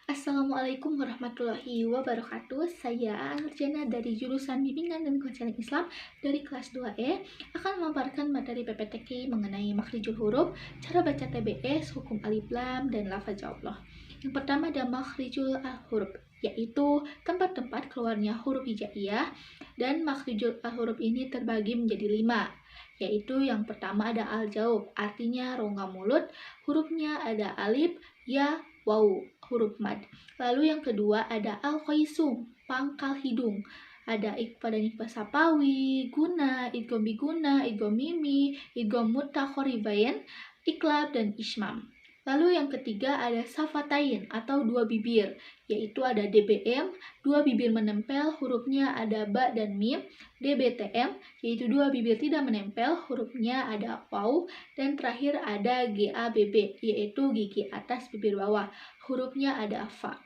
Assalamualaikum warahmatullahi wabarakatuh. Saya Nurjana dari jurusan Bimbingan dan Konseling Islam dari kelas 2E akan memaparkan materi PPTQ mengenai makhrijul huruf, cara baca TBS, hukum alif lam, dan lafaz Allah. Yang pertama ada makhrijul huruf, yaitu tempat-tempat keluarnya huruf hijaiyah, dan makhrijul huruf ini terbagi menjadi 5, yaitu yang pertama ada al-jaub, artinya rongga mulut, hurufnya ada alif, ya, waw, huruf mad. Lalu yang kedua ada al-qaisum, pangkal hidung. Ada pada nikbah sapawi, guna, idgham biguna, idgham mimi, idgham mutakhoribain, iklab, dan ismam. Lalu yang ketiga ada safatain atau dua bibir, yaitu ada DBM, dua bibir menempel, hurufnya ada ba dan mim, DBTM, yaitu dua bibir tidak menempel, hurufnya ada waw, dan terakhir ada GABB, yaitu gigi atas bibir bawah, hurufnya ada fa.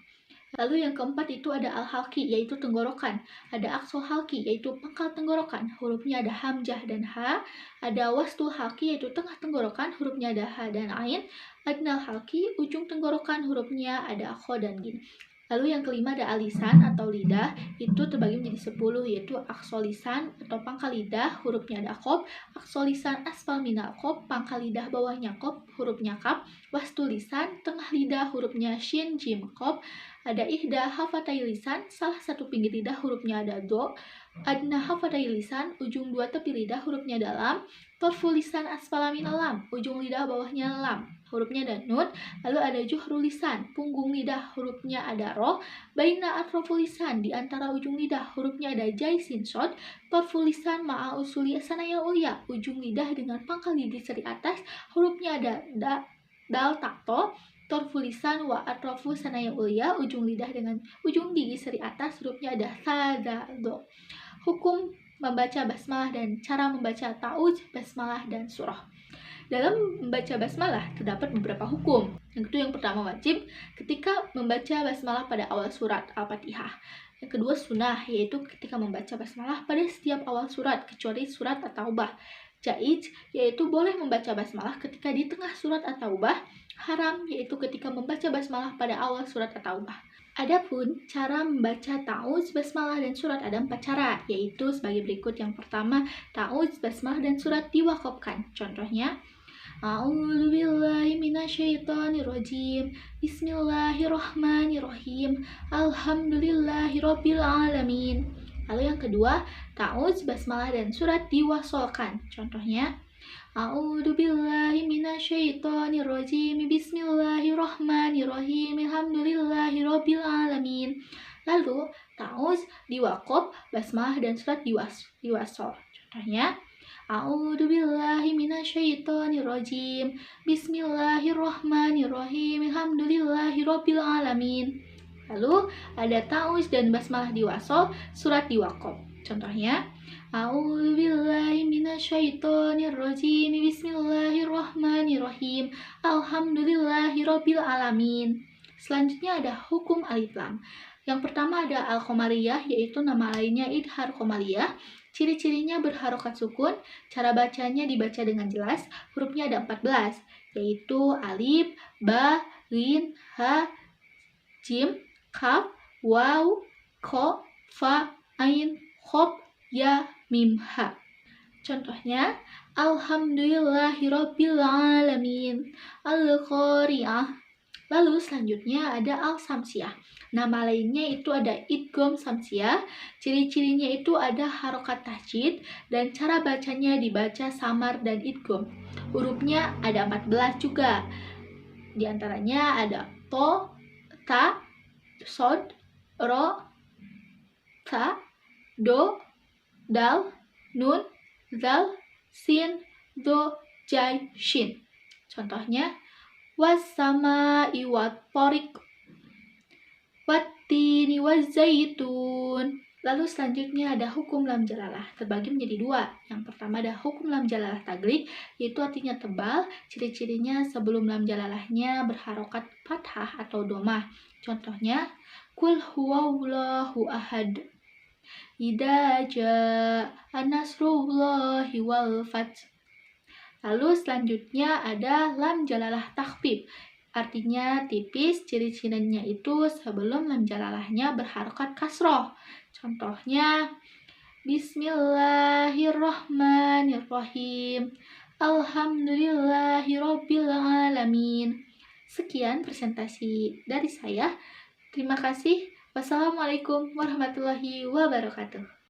Lalu yang keempat itu ada al-halqi, yaitu tenggorokan. Ada aqsal halqi, yaitu pangkal tenggorokan, hurufnya ada hamzah dan ha. Ada wastul halqi, yaitu tengah tenggorokan, hurufnya ada ha dan ain. Adnal halqi, ujung tenggorokan, hurufnya ada kho dan gin. Lalu yang kelima ada alisan atau lidah, itu terbagi menjadi 10, yaitu aqsal lisan atau pangkal lidah, hurufnya ada qaf, aqsal lisan asfal minal qaf, pangkal lidah bawahnya qaf, hurufnya kaf, wastul lisan, tengah lidah, hurufnya shin, jim, qaf, ada ihda hafatai lisan, salah satu pinggir lidah, hurufnya ada do, adna hafatai lisan, ujung dua tepi lidah, hurufnya ada lam, torful lisan asfala minal lam, ujung lidah bawahnya lam, hurufnya ada nun. Lalu ada juhrul lisan, punggung lidah, hurufnya ada ro, baina atroful lisan, di antara ujung lidah, hurufnya ada jai sin shod, torful lisan ma'a usuli sanaya ulia, ujung lidah dengan pangkal gigi seri atas, hurufnya ada dal takto, torful lisan wa atrofu sanaya ulia, ujung lidah dengan ujung gigi seri atas, hurufnya ada sadado. Hukum membaca basmalah dan cara membaca ta'uz, basmalah, dan surah. Dalam membaca basmalah terdapat beberapa hukum. Yang pertama wajib ketika membaca basmalah pada awal surat Al-Fatihah. Yang kedua sunnah, yaitu ketika membaca basmalah pada setiap awal surat kecuali surat At-Taubah. Jaiz, yaitu boleh membaca basmalah ketika di tengah surat At-Taubah. Haram, yaitu ketika membaca basmalah pada awal surat At-Taubah. Adapun cara membaca ta'uz, basmalah, dan surat ada 4 cara, yaitu sebagai berikut. Yang pertama, ta'uz, basmalah, dan surat diwakafkan. Contohnya, A'udzubillahi minasyaitonirrajim. Bismillahirrahmanirrahim. Alhamdulillahirabbil alamin. Lalu yang kedua, ta'uz, basmalah, dan surat diwasolkan. Contohnya, A'udzubillahi minasyaitonirrajim. Bismillahirrahmanirrahim. Alhamdulillahirabbil alamin. Lalu ta'uz diwaqaf, basmalah, dan surat diwasol. Contohnya, A'udzubillahi minasyaitonirrajim. Bismillahirrahmanirrahim. Alhamdulillahirabbil alamin. Lalu ada ta'uz dan basmalah diwasol, surat diwaqaf. Contohnya, A'udzubillahi minasyaitonirrajim. Bismillahirrahmanirrahim. Alhamdulillahirabbil alamin. Selanjutnya ada hukum alif lam. Yang pertama ada al-qomariyah, yaitu nama lainnya idhar qomariyah. Ciri-cirinya berharokat sukun, cara bacanya dibaca dengan jelas, hurufnya ada 14, yaitu alif, ba, rin, ha, jim, kaf, waw, ko, fa, ain, khob, ya, mim, ha. Contohnya, Alhamdulillahirabbil alamin, al-qari'ah. Lalu selanjutnya ada al-samsiyah. Nama lainnya itu ada idgham samsiyah. Ciri-cirinya itu ada harokat tahjid dan cara bacanya dibaca samar dan idgham. Hurufnya ada 14 juga. Di antaranya ada to, ta, sod, ro, ta, do, dal, nun, zal, sin, do, jai, shin. Contohnya, was-sama'i wat-thariq, wat-tini waz-zaitun. Lalu selanjutnya ada hukum lam jalalah, terbagi menjadi 2. Yang pertama ada hukum lam jalalah taglik, yaitu artinya tebal. Ciri-cirinya sebelum lam jalalahnya berharokat fathah atau domah. Contohnya, Qul huwallahu ahad, idza jaa nasrullahi wal fath. Lalu selanjutnya ada lam jalalah takhfif, Artinya tipis, ciri-cirinya itu sebelum lam jalalahnya berharokat kasroh. Contohnya, Bismillahirrahmanirrahim. Alhamdulillahirabbil alamin. Sekian presentasi dari saya. Terima kasih. Wassalamualaikum warahmatullahi wabarakatuh.